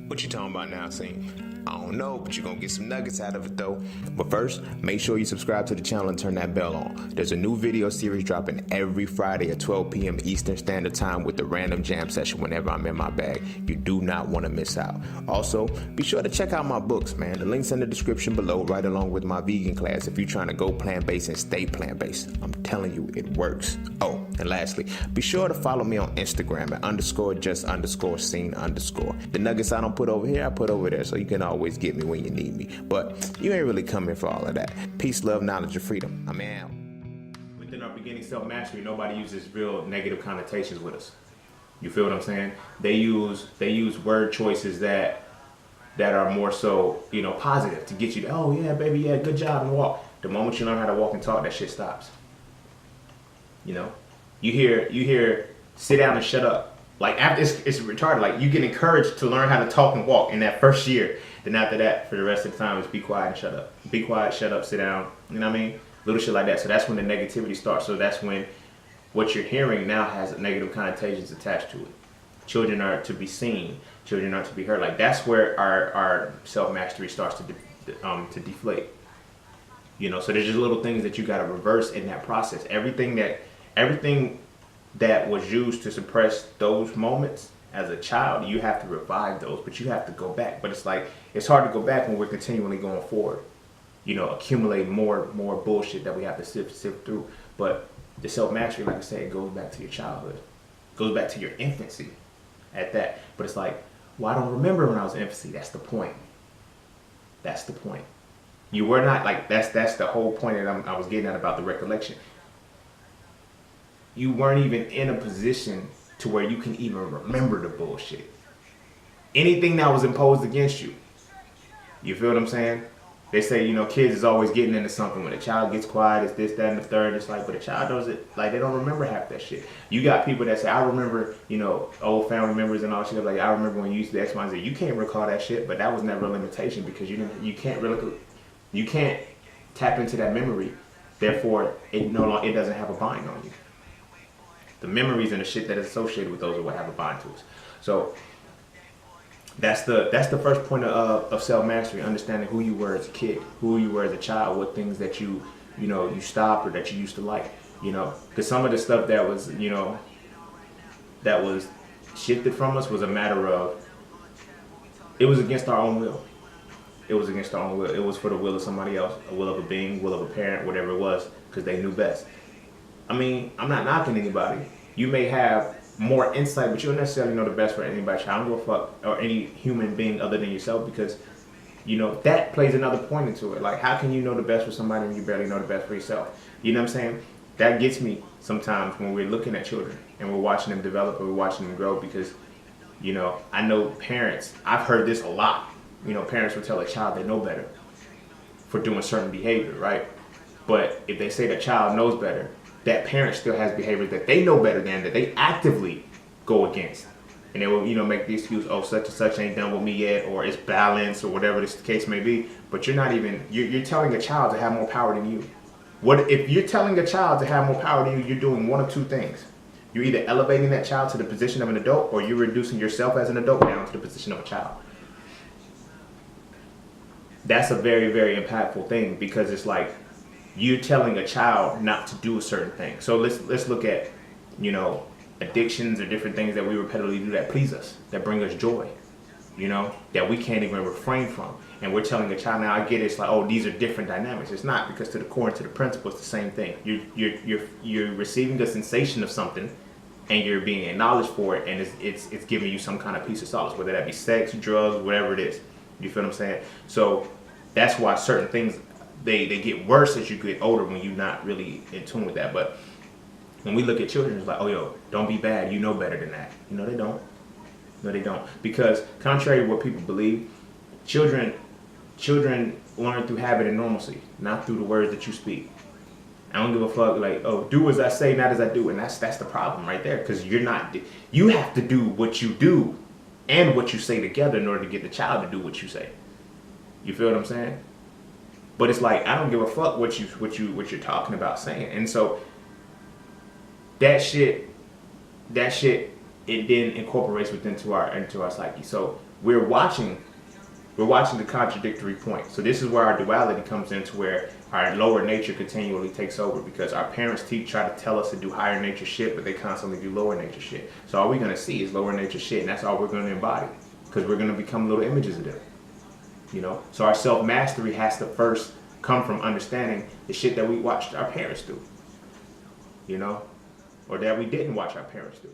What you talking about now, Cine? I don't know, but you're gonna get some nuggets out of it though. But first, make sure you subscribe to the channel and turn that bell on. There's a new video series dropping every Friday at 12 p.m. Eastern Standard Time with the random jam session whenever I'm in my bag. You do not want to miss out. Also, be sure to check out my books, man. The link's in the description below, right along with my vegan class if you're trying to go plant-based and stay plant-based. I'm telling you, it works. Oh, and lastly, be sure to follow me on Instagram at _just_scene_. The nuggets I don't put over here, I put over there, so you can always get me when you need me. But you ain't really coming for all of that. Peace, love, knowledge, and freedom. I'm out. Within our beginning self-mastery, nobody uses real negative connotations with us. You feel what I'm saying? They use word choices that are more so, positive to get you to, oh yeah, baby, yeah, good job, and walk. The moment you learn how to walk and talk, that shit stops. You hear sit down and shut up. Like after it's retarded. Like you get encouraged to learn how to talk and walk in that first year. Then after that, for the rest of the time, it's be quiet and shut up. Be quiet, shut up, sit down. You know what I mean? Little shit like that. So that's when the negativity starts. So that's when what you're hearing now has negative connotations attached to it. Children are to be seen. Children are to be heard. Like that's where our self-mastery starts to deflate. So there's just little things that you got to reverse in that process. Everything that was used to suppress those moments as a child, you have to revive those, but you have to go back. But it's hard to go back when we're continually going forward, accumulating more bullshit that we have to sift through. But the self-mastery, like I said, it goes back to your childhood. It goes back to your infancy at that. But it's like, well, I don't remember when I was in infancy. That's the point. That's the point. You were not, like, that's the whole point that I was getting at about the recollection. You weren't even in a position to where you can even remember the bullshit. Anything that was imposed against you. You feel what I'm saying? They say, kids is always getting into something. When a child gets quiet, it's this, that, and the third. It's like, but a child doesn't, like, they don't remember half that shit. You got people that say, I remember, old family members and all that shit. Like, I remember when you used to X, Y, and Z. You can't recall that shit, but that was never a limitation because you can't tap into that memory. Therefore, it doesn't have a bind on you. The memories and the shit that is associated with those are what have a bind to us. So that's the first point of self-mastery, understanding who you were as a kid, who you were as a child, what things that you stopped or that you used to like, because some of the stuff that was, that was shifted from us was a matter of, it was against our own will. It was against our own will. It was for the will of somebody else, a will of a being, will of a parent, whatever it was, because they knew best. I mean, I'm not knocking anybody. You may have more insight, but you don't necessarily know the best for anybody. I don't give a fuck, or any human being other than yourself, because, that plays another point into it. Like, how can you know the best for somebody when you barely know the best for yourself? You know what I'm saying? That gets me sometimes when we're looking at children and we're watching them develop or we're watching them grow, because, I know parents, I've heard this a lot. Parents will tell a child they know better for doing certain behavior, right? But if they say the child knows better, that parent still has behavior that they know better than, that they actively go against. And they will, make the excuse, oh, such and such ain't done with me yet, or it's balanced, or whatever this case may be. But you're telling a child to have more power than you. What if you're telling a child to have more power than you, you're doing one of two things. You're either elevating that child to the position of an adult, or you're reducing yourself as an adult down to the position of a child. That's a very, very impactful thing, because it's like, you're telling a child not to do a certain thing. So let's look at, addictions or different things that we repetitively do that please us, that bring us joy, that we can't even refrain from. And we're telling a child, now I get it, it's like, oh, these are different dynamics. It's not, because to the core and to the principle, it's the same thing. You're receiving the sensation of something, and you're being acknowledged for it, and it's giving you some kind of piece of solace, whether that be sex, drugs, whatever it is. You feel what I'm saying? So that's why certain things, they get worse as you get older when you're not really in tune with that. But when we look at children, it's like, oh, yo, don't be bad. You know better than that. They don't. No, they don't. Because contrary to what people believe, children learn through habit and normalcy, not through the words that you speak. I don't give a fuck, like, oh, do as I say, not as I do. And that's the problem right there, because you have to do what you do and what you say together in order to get the child to do what you say. You feel what I'm saying? But it's like, I don't give a fuck what you're talking about saying. And so that shit it then incorporates into our psyche. So we're watching the contradictory point. So this is where our duality comes into, where our lower nature continually takes over, because our parents try to tell us to do higher nature shit, but they constantly do lower nature shit. So all we're gonna see is lower nature shit, and that's all we're gonna embody, because we're gonna become little images of them. You know? So our self-mastery has to first come from understanding the shit that we watched our parents do. You know? Or that we didn't watch our parents do.